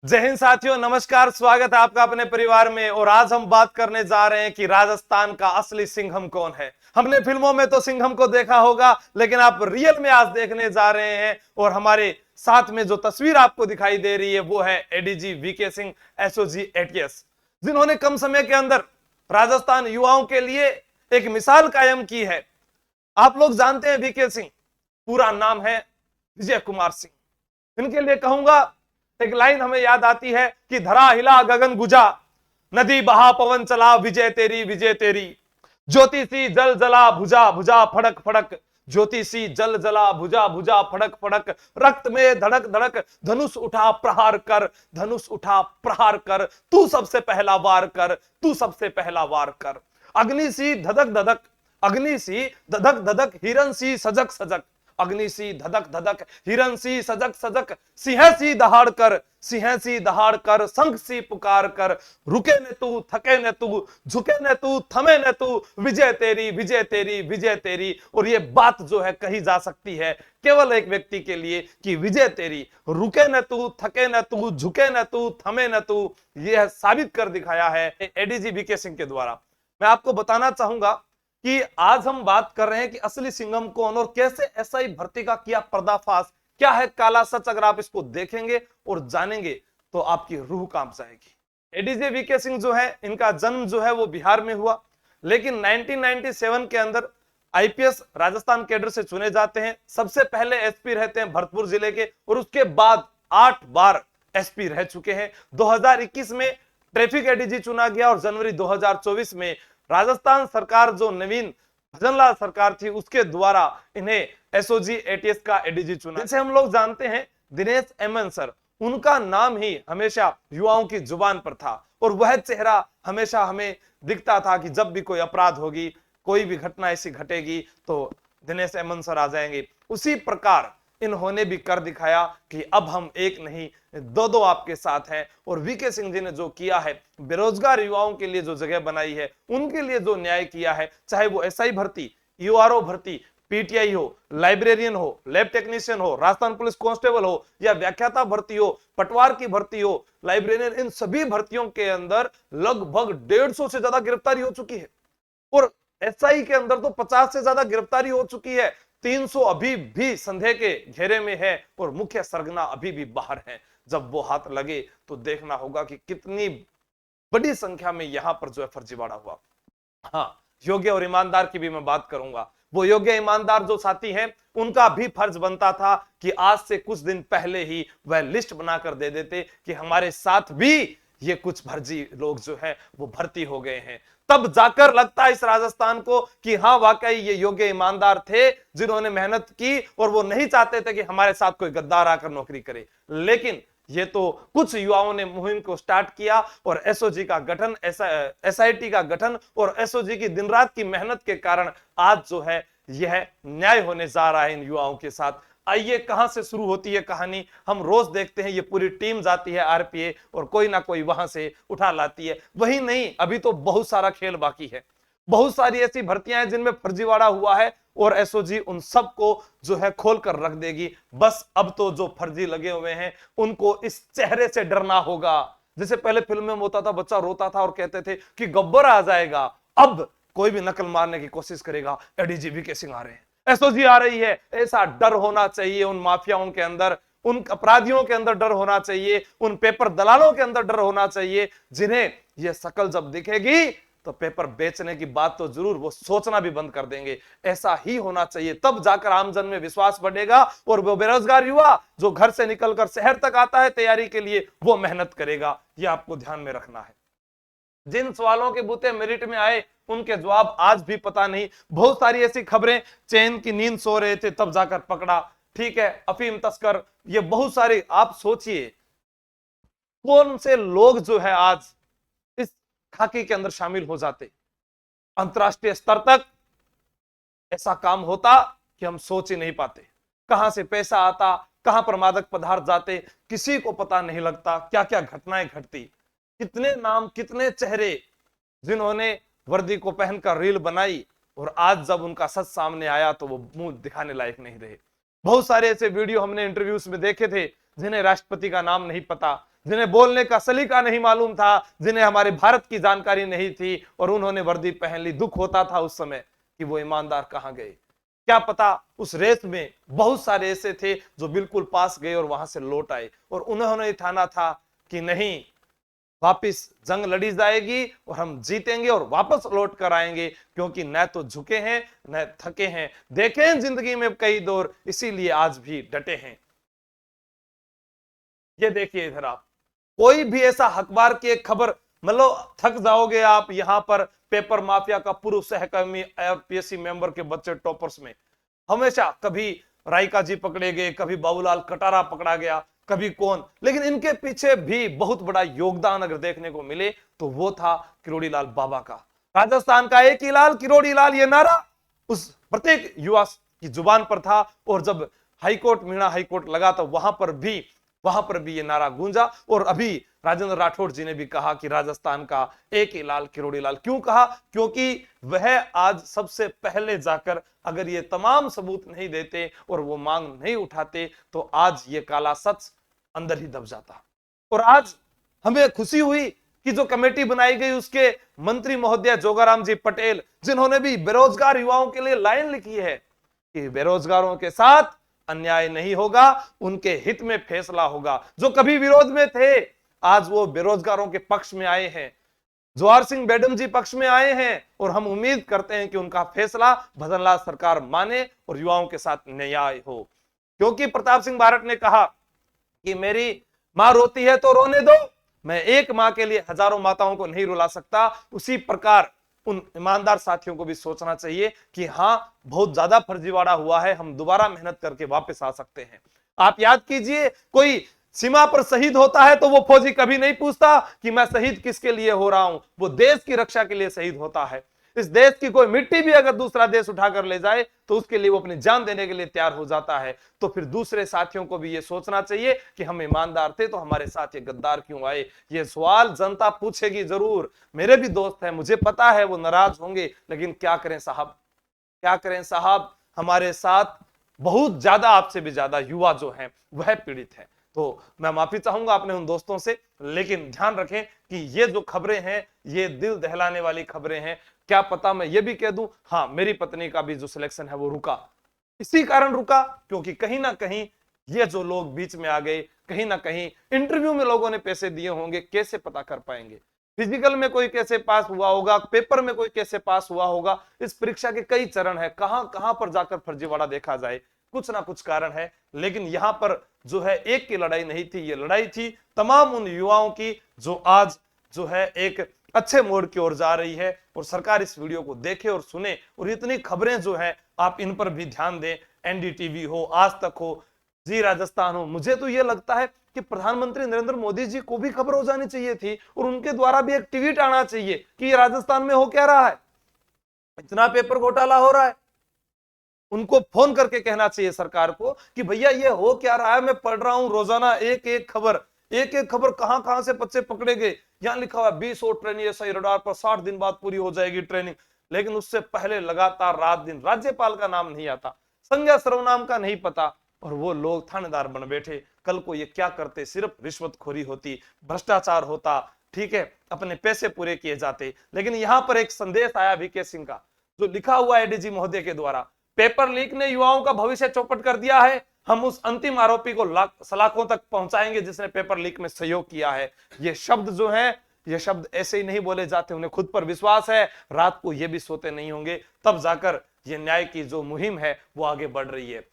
जय हिंद साथियों, नमस्कार। स्वागत है आपका अपने परिवार में। और आज हम बात करने जा रहे हैं कि राजस्थान का असली सिंघम कौन है। हमने फिल्मों में तो सिंघम को देखा होगा, लेकिन आप रियल में आज देखने जा रहे हैं। और हमारे साथ में जो तस्वीर आपको दिखाई दे रही है वो है ADG VK Singh, SOG ATS, जिन्होंने कम समय के अंदर राजस्थान युवाओं के लिए एक मिसाल कायम की है। आप लोग जानते हैं वीके सिंह, पूरा नाम है विजय कुमार सिंह। इनके लिए कहूंगा, एक लाइन हमें याद आती है कि धरा हिला गगन गुजा, नदी बहा पवन चला, विजय तेरी विजय तेरी। ज्योति सी जल जला भुजा भुजा फड़क फड़क, ज्योति सी जल जला भुजा भुजा फड़क फड़क। रक्त में धड़क धड़क, धनुष उठा प्रहार कर, धनुष उठा प्रहार कर। तू सबसे पहला वार कर, तू सबसे पहला वार कर। अग्नि सी धधक धधक, अग्नि सी धधक धधक, हिरण सी सजक सजक। अग्नि सी धधक धधक, हिरण सी सजक सजक। सिंह सी दहाड़ कर, सिंह सी दहाड़ कर, शंख सी पुकार कर। रुके न तू, थके न तू, झुके न तू, थमे न तू। विजय तेरी विजय तेरी विजय तेरी। और ये बात जो है कही जा सकती है केवल एक व्यक्ति के लिए कि विजय तेरी। रुके न तू, थके न तू, झुके न तू, थमे न तू। यह साबित कर दिखाया है एडीजी वीके सिंह के द्वारा। मैं आपको बताना चाहूंगा कि आज हम बात कर रहे हैं कि असली सिंघम कौन और कैसे एसआई भर्ती का किया पर्दाफाश, क्या है काला सच। अगर आप इसको देखेंगे और जानेंगे तो आपकी रूह कांप जाएगी। एडीजे वीके सिंह जो है, इनका जन्म जो है वो बिहार में हुआ, लेकिन 1997 के अंदर आईपीएस राजस्थान कैडर से चुने जाते हैं। सबसे पहले एसपी रहते हैं भरतपुर जिले के, और उसके बाद 8 बार एसपी रह चुके हैं। 2021 में ट्रैफिक एडीजी चुना गया और जनवरी 2024 में राजस्थान सरकार, जो नवीन भजनलाल सरकार थी, उसके द्वारा इन्हें एसओजी एटीएस का एडीजी चुना। जैसे हम लोग जानते हैं दिनेश एमएन सर, उनका नाम ही हमेशा युवाओं की जुबान पर था और वह चेहरा हमेशा हमें दिखता था कि जब भी कोई अपराध होगी, कोई भी घटना ऐसी घटेगी तो दिनेश एमएन सर आ जाएंगे। उसी प्रकार इन्होंने भी कर दिखाया कि अब हम एक नहीं दो आपके साथ हैं। और वीके सिंह जी ने जो किया है, बेरोजगार युवाओं के लिए जो जगह बनाई है, उनके लिए जो न्याय किया है, चाहे वो एसआई भर्ती, यूआरओ भर्ती, पीटीआई हो, लाइब्रेरियन हो, लैब टेक्नीशियन हो, राजस्थान पुलिस कांस्टेबल हो, या व्याख्याता भर्ती हो, पटवार की भर्ती हो, लाइब्रेरियन, इन सभी भर्तियों के अंदर लगभग 150 से ज्यादा गिरफ्तारी हो चुकी है। और एसआई के अंदर तो 50 से ज्यादा गिरफ्तारी हो चुकी है। 300 अभी भी संदेह के घेरे में है और मुख्य सरगना अभी भी बाहर है। जब वो हाथ लगे तो देखना होगा कि कितनी बड़ी संख्या में यहां पर जो है फर्जीवाड़ा हुआ। हाँ, योग्य और ईमानदार की भी मैं बात करूंगा। वो योग्य ईमानदार जो साथी हैं, उनका भी फर्ज बनता था कि आज से कुछ दिन पहले ही वह लिस्ट बनाकर दे देते कि हमारे साथ भी ये कुछ फर्जी लोग जो है वो भर्ती हो गए हैं। तब जाकर लगता है इस राजस्थान को कि हाँ, वाकई ये योग्य ईमानदार थे जिन्होंने मेहनत की और वो नहीं चाहते थे कि हमारे साथ कोई गद्दार आकर नौकरी करे। लेकिन ये तो कुछ युवाओं ने मुहिम को स्टार्ट किया और एसओजी का गठन, एसआईटी का गठन और एसओजी की दिन रात की मेहनत के कारण आज जो है यह न्याय होने जा रहा है इन युवाओं के साथ। आइए, कहां से शुरू होती है कहानी, हम रोज देखते हैं। ये पूरी टीम जाती है आरपीए और कोई ना कोई वहां से उठा लाती है। वही नहीं, अभी तो बहुत सारा खेल बाकी है। बहुत सारी ऐसी भर्तियां हैं जिनमें फर्जीवाड़ा हुआ है और एसओजी उन सबको जो है खोल कर रख देगी। बस अब तो जो फर्जी लगे हुए हैं उनको इस चेहरे से डरना होगा। जैसे पहले फिल्म में होता था, बच्चा रोता था और कहते थे कि गब्बर आ जाएगा, अब कोई भी नकल मारने की कोशिश करेगा, एडीजी वीके सिंह आ रहे हैं, एसओजी आ रही है। ऐसा डर होना चाहिए उन माफियाओं के अंदर, उन अपराधियों के अंदर डर होना चाहिए, उन पेपर दलालों के अंदर डर होना चाहिए, जिन्हें यह शकल जब दिखेगी तो पेपर बेचने की बात तो जरूर वो सोचना भी बंद कर देंगे। ऐसा ही होना चाहिए, तब जाकर आमजन में विश्वास बढ़ेगा और वो बेरोजगार युवा जो घर से निकलकर शहर तक आता है तैयारी के लिए, वो मेहनत करेगा। यह आपको ध्यान में रखना है। जिन सवालों के बूते मेरिट में आए उनके जवाब आज भी पता नहीं। बहुत सारी ऐसी खबरें, चैन की नींद सो रहे थे तब जाकर पकड़ा, ठीक है, अफीम तस्कर, ये बहुत सारी। आप सोचिए कौन से लोग जो है आज इस खाकी के अंदर शामिल हो जाते। अंतरराष्ट्रीय स्तर तक ऐसा काम होता कि हम सोच ही नहीं पाते। कहां से पैसा आता, कहां पर मादक पदार्थ जाते, किसी को पता नहीं लगता। क्या क्या घटनाएं घटती, कितने नाम, कितने चेहरे जिन्होंने वर्दी को पहनकर रील बनाई और आज जब उनका सच सामने आया तो वो मुंह दिखाने लायक नहीं रहे। बहुत सारे ऐसे वीडियो हमने इंटरव्यूज में देखे थे जिन्हें राष्ट्रपति का नाम नहीं पता, जिन्हें बोलने का सलीका नहीं मालूम था, जिन्हें हमारे भारत की जानकारी नहीं थी और उन्होंने वर्दी पहन ली। दुख होता था उस समय कि वो ईमानदार कहां गए। क्या पता उस रेस में बहुत सारे ऐसे थे जो बिल्कुल पास गए और वहां से लौट आए और उन्होंने ठाना था कि नहीं, वापिस जंग लड़ी जाएगी और हम जीतेंगे और वापस लौट कर आएंगे, क्योंकि न तो झुके हैं न थके हैं, देखे हैं जिंदगी में कई दौर, इसीलिए आज भी डटे हैं। ये देखिए इधर आप, कोई भी ऐसा अखबार की एक खबर, मतलब थक जाओगे आप। यहां पर पेपर माफिया का पूर्व सहकर्मी आईपीएससी मेंबर के बच्चे टॉपर्स में हमेशा कभी राइका जी पकड़े गए, कभी बाबूलाल कटारा पकड़ा गया, कभी कौन, लेकिन इनके पीछे भी बहुत बड़ा योगदान अगर देखने को मिले तो वो था किरोड़ी लाल बाबा का। राजस्थान का एक ही लाल, किरोड़ी लाल, ये नारा उस प्रत्येक युवा की जुबान पर था। और जब हाईकोर्ट, मीणा हाईकोर्ट लगा तो वहां पर भी ये नारा गूंजा। और अभी राजेंद्र राठौड़ जी ने भी कहा कि राजस्थान का एक ही लाल किरोड़ी लाल। क्यों कहा? क्योंकि वह आज सबसे पहले जाकर अगर ये तमाम सबूत नहीं देते और वो मांग नहीं उठाते तो आज ये काला सच अंदर ही दब जाता। और आज हमें खुशी हुई कि जो कमेटी बनाई गई उसके मंत्री महोदय जोगाराम जी पटेल, जिन्होंने भी बेरोजगार युवाओं के लिए लाइन लिखी है कि बेरोजगारों के साथ अन्याय नहीं होगा, उनके हित में फैसला होगा। जो कभी विरोध में थे आज वो बेरोजगारों के पक्ष में आए हैं, जोहार सिंह मैडम जी पक्ष में आए हैं और हम उम्मीद करते हैं कि उनका फैसला भजनलाल सरकार माने और युवाओं के साथ न्याय हो। क्योंकि प्रताप सिंह बारट ने कहा कि मेरी मां रोती है तो रोने दो, मैं एक मां के लिए हजारों माताओं को नहीं रुला सकता। उसी प्रकार उन ईमानदार साथियों को भी सोचना चाहिए कि हां, बहुत ज्यादा फर्जीवाड़ा हुआ है, हम दोबारा मेहनत करके वापस आ सकते हैं। आप याद कीजिए, कोई सीमा पर शहीद होता है तो वो फौजी कभी नहीं पूछता कि मैं शहीद किसके लिए हो रहा हूं, वो देश की रक्षा के लिए शहीद होता है। इस देश की कोई मिट्टी भी अगर दूसरा देश उठाकर ले जाए तो उसके लिए वो अपनी जान देने के लिए तैयार हो जाता है। तो फिर दूसरे साथियों को भी ये सोचना चाहिए कि हम ईमानदार थे तो हमारे साथ ये गद्दार क्यों आए। ये सवाल जनता पूछेगी जरूर। मेरे भी दोस्त हैं, मुझे पता है वो नाराज होंगे, लेकिन क्या करें साहब, क्या करें साहब, हमारे साथ बहुत ज्यादा, आपसे भी ज्यादा युवा जो हैं वह पीड़ित है। तो मैं माफी चाहूंगा अपने उन दोस्तों से, लेकिन ध्यान रखें कि ये जो खबरें हैं ये दिल दहलाने वाली खबरें हैं। क्या पता मैं ये भी कह दूं, हाँ, मेरी पत्नी का भी जो सिलेक्शन है वो रुका, इसी कारण रुका क्योंकि कहीं ना कहीं ये जो लोग बीच में आ गए, कहीं ना कहीं इंटरव्यू में लोगों ने पैसे दिए होंगे, कैसे पता कर पाएंगे? फिजिकल में कोई कैसे पास हुआ होगा, पेपर में कोई कैसे पास हुआ होगा? इस परीक्षा के कई चरण है, कहां कहां पर जाकर फर्जीवाड़ा देखा जाए, कुछ ना कुछ कारण है। लेकिन यहां पर जो है एक की लड़ाई नहीं थी, ये लड़ाई थी तमाम उन युवाओं की जो आज जो है एक अच्छे मोड़ की ओर जा रही है। और सरकार इस वीडियो को देखे और सुने और इतनी खबरें जो है आप इन पर भी ध्यान दें। एनडीटीवी हो, आज तक हो, जी राजस्थान हो, मुझे तो ये लगता है कि प्रधानमंत्री नरेंद्र मोदी जी को भी खबर हो जानी चाहिए थी और उनके द्वारा भी एक ट्वीट आना चाहिए कि राजस्थान में हो क्या रहा है, इतना पेपर घोटाला हो रहा है। उनको फोन करके कहना चाहिए सरकार को कि भैया ये हो क्या रहा है, मैं पढ़ रहा हूं रोजाना एक एक खबर, कहां कहां से बच्चे पकड़े गए। यहां लिखा हुआ 20 और ट्रेनिंग एसआई रडार पर 60 दिन बाद पूरी हो जाएगी ट्रेनिंग, लेकिन उससे पहले लगातार रात दिन राज्यपाल का नाम नहीं आता, संज्ञा सर्वनाम का नहीं पता, और वो लोग थानेदार बन बैठे। कल को ये क्या करते? सिर्फ रिश्वतखोरी होती, भ्रष्टाचार होता, ठीक है, अपने पैसे पूरे किए जाते। लेकिन यहां पर एक संदेश आया वीके सिंह का, जो लिखा हुआ एडीजी महोदय के द्वारा, पेपर लीक ने युवाओं का भविष्य चौपट कर दिया है, हम उस अंतिम आरोपी को सलाखों तक पहुंचाएंगे जिसने पेपर लीक में सहयोग किया है। ये शब्द जो है, ये शब्द ऐसे ही नहीं बोले जाते, उन्हें खुद पर विश्वास है, रात को ये भी सोते नहीं होंगे, तब जाकर ये न्याय की जो मुहिम है वो आगे बढ़ रही है।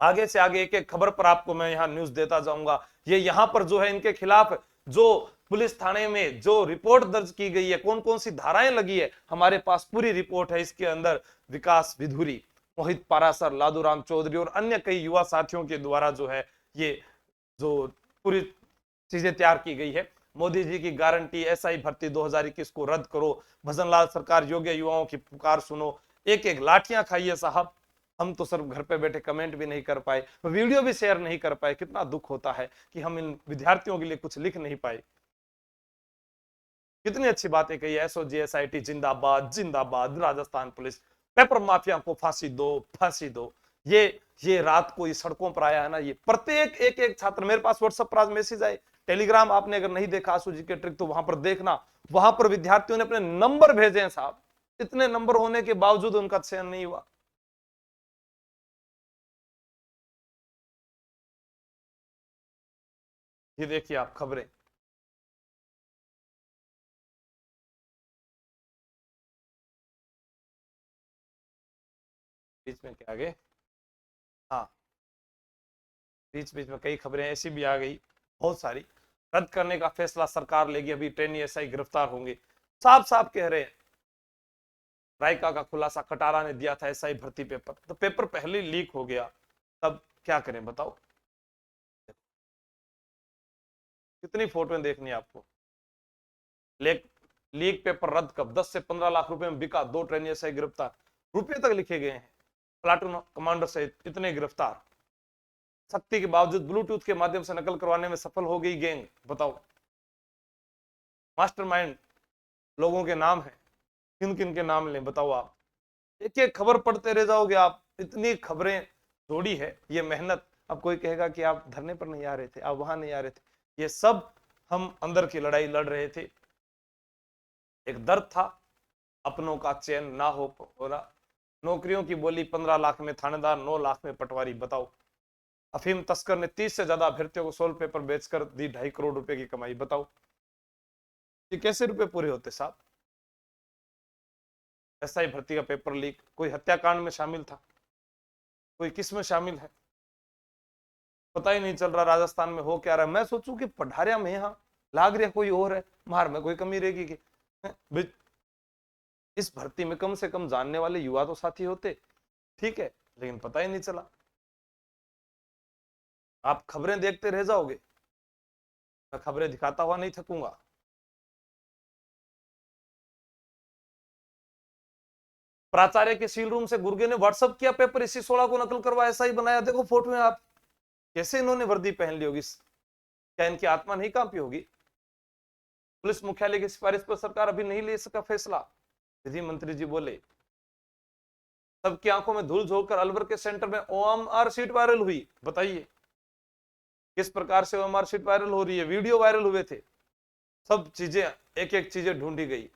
आगे से आगे एक एक खबर पर आपको मैं यहाँ न्यूज देता जाऊंगा। ये यहाँ पर जो है इनके खिलाफ जो पुलिस थाने में जो रिपोर्ट दर्ज की गई है, कौन कौन सी धाराएं लगी है, हमारे पास पूरी रिपोर्ट है। इसके अंदर विकास विधुरी, मोहित पारासर, लादूराम चौधरी और अन्य कई युवा साथियों के द्वारा जो है ये जो पूरी चीजें तैयार की गई है। मोदी जी की गारंटी, एसआई भर्ती 2021 को रद्द करो, भजनलाल सरकार योग्य युवाओं की पुकार सुनो, एक एक लाठियां खाइए साहब। हम तो सिर्फ घर पे बैठे कमेंट भी नहीं कर पाए, वीडियो भी शेयर नहीं कर पाए। कितना दुख होता है कि हम इन विद्यार्थियों के लिए कुछ लिख नहीं पाए। कितनी अच्छी बातें कही, एसओजी एसआईटी जिंदाबाद जिंदाबाद, राजस्थान पुलिस, पेपर माफिया को फांसी दो फांसी दो। ये रात को ये सड़कों पर आया है ना, ये प्रत्येक एक एक छात्र, मेरे पास व्हाट्सएप पर आज मैसेज आए, टेलीग्राम आपने अगर नहीं देखा आशु जी के ट्रिक तो वहां पर देखना, वहां पर विद्यार्थियों ने अपने नंबर भेजे हैं साहब, इतने नंबर होने के बावजूद उनका चयन नहीं हुआ। ये देखिए आप खबरें, बीच में क्या आगे, हाँ बीच बीच में कई खबरें ऐसी भी आ गई, बहुत सारी। रद्द करने का फैसला सरकार लेगी, अभी ट्रेनी एसआई गिरफ्तार होंगे, साफ साफ कह रहे हैं। रायका का खुलासा, कटारा ने दिया था एसआई भर्ती पेपर, तो पेपर पहले लीक हो गया, तब क्या करें बताओ। कितनी फोटोएं देखनी है आपको। लीक पेपर रद्द कब, 10 से 15 लाख रुपए में बिका, 2 ट्रेनी एसआई गिरफ्तार, रुपये तक लिखे गए हैं। प्लाटून कमांडर सहित इतने गिरफ्तार, सख्ती के बावजूद ब्लूटूथ के माध्यम से नकल करवाने में सफल हो गई गैंग, बताओ। मास्टरमाइंड लोगों के नाम है, किन किन के नाम लें बताओ आप। एक एक खबर पढ़ते रह जाओगे आप, इतनी खबरें जोड़ी है, ये मेहनत। अब कोई कहेगा कि आप धरने पर नहीं आ रहे थे, आप वहां नहीं आ रहे थे, ये सब हम अंदर की लड़ाई लड़ रहे थे। एक दर्द था अपनों का चयन ना हो रहा, नौकरियों की बोली 15 लाख में थानेदार, 9 लाख में पटवारी, बताओ। अफीम तस्कर ने 30 से ज्यादा अभ्यर्थियों को सोल्ड पेपर बेचकर दी 2.5 करोड़ रुपए की कमाई, बताओ। ये कैसे रुपए पूरे होते साहब। एसआई भर्ती का पेपर लीक, कोई हत्याकांड में शामिल था, कोई किस में शामिल है, पता ही नहीं चल रहा राजस्थान में हो क्या रहा है। मैं सोचूं कि पढ़ारिया में यहाँ लाग रहा कोई और है, मार में कोई कमी रहेगी कि इस भर्ती में कम से कम जानने वाले युवा तो साथी होते, ठीक है, लेकिन पता ही नहीं चला। आप खबरें देखते रह जाओगे, मैं खबरें दिखाता हुआ नहीं थकूंगा। प्राचार्य के सील रूम से गुर्गे ने व्हाट्सएप किया पेपर, इसी 16 को नकल करवा ऐसा ही बनाया, देखो फोटो में आप। कैसे इन्होंने वर्दी पहन ली होगी, क्या इनकी आत्मा नहीं कांपी होगी। पुलिस मुख्यालय की सिफारिश पर सरकार अभी नहीं ले सका फैसला, विधि मंत्री जी बोले। सबकी आंखों में धूल झोंककर अलवर के सेंटर में ओएमआर शीट वायरल हुई, बताइए किस प्रकार से ओएमआर शीट वायरल हो रही है। वीडियो वायरल हुए थे, सब चीजें एक एक चीजें ढूंढी गई।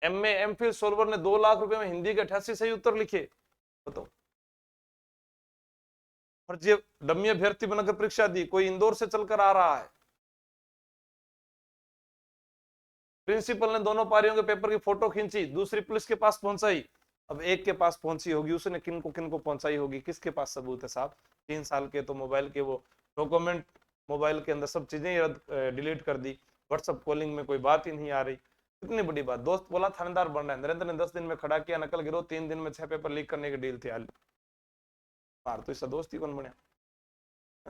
एमए एमफिल सोल्वर ने 2 लाख रुपए में हिंदी के 88 सही उत्तर लिखे, बताओ। फर्जी डमी अभ्यर्थी बनकर परीक्षा दी, कोई इंदौर से चलकर आ रहा है। प्रिंसिपल ने दोनों पारियों के पेपर की फोटो खींची, दूसरी पुलिस के पास पहुंचाई। अब एक के पास पहुंची होगी, उसने किनको किनको पहुंचाई होगी, किसके पास सबूत है साहब। 3 साल के तो मोबाइल के वो डॉक्यूमेंट, मोबाइल के अंदर सब चीजें डिलीट कर दी, व्हाट्सएप कॉलिंग में कोई बात ही नहीं आ रही। इतनी बड़ी बात, दोस्त बोला थानेदार बन रहा है, नरेंद्र ने 10 दिन में खड़ा किया नकल गिरोह, 3 दिन में 6 पेपर लीक करने की डील थी। मार तो इसका दोस्त ही कौन बने।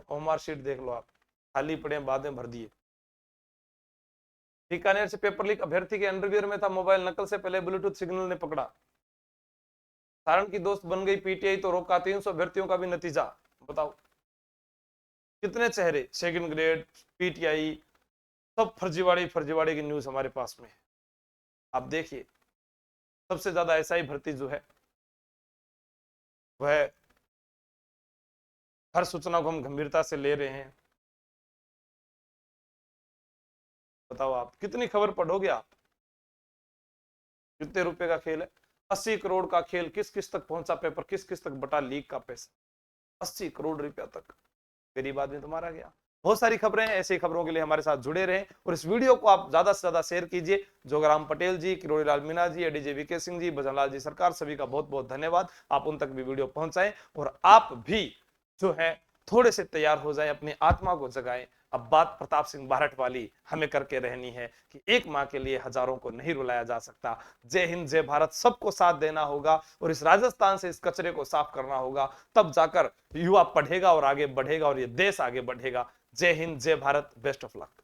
ओएमआर शीट देख लो आप, खाली पड़े बाद में भर दिए। बीकानेर से पेपर लीक, अभ्यर्थी के अंडरवियर में था मोबाइल, नकल से पहले ब्लूटूथ सिग्नल ने पकड़ा। सारण की दोस्त बन गई पीटीआई तो रोका, 300 अभ्यर्थियों का भी नतीजा, बताओ। कितने चेहरे, सेकंड ग्रेड, पीटीआई, सब फर्जीवाड़े की न्यूज हमारे पास में है। आप देखिए, सबसे ज्यादा एसआई भर्ती जो है वह, हर सूचना को हम गंभीरता से ले रहे हैं। बताओ आप कितनी खबर पढ़ोगे आप। कितने रुपए का खेल है, 80 करोड़ का खेल, किस किस तक पहुंचा पेपर, किस किस तक बटा लीक का पैसा, 80 करोड़ रुपया तक गरीब आदमी तो मारा गया। बहुत सारी खबरें हैं, ऐसी खबरों के लिए हमारे साथ जुड़े रहें और इस वीडियो को आप ज्यादा से ज्यादा शेयर कीजिए। जोगाराम पटेल जी, किरोड़ी लाल मीणा जी, एडीजे वीके सिंह जी, भजनलाल जी सरकार, सभी का बहुत बहुत धन्यवाद। आप उन तक भी वीडियो पहुंचाएं और आप भी जो है थोड़े से तैयार हो जाए, अपनी आत्मा को जगाएं। अब बात प्रताप सिंह बारठ वाली हमें करके रहनी है कि एक माँ के लिए हजारों को नहीं रुलाया जा सकता। जय हिंद, जय भारत, सबको साथ देना होगा और इस राजस्थान से इस कचरे को साफ करना होगा, तब जाकर युवा पढ़ेगा और आगे बढ़ेगा और ये देश आगे बढ़ेगा। जय हिंद, जय भारत, बेस्ट ऑफ लक।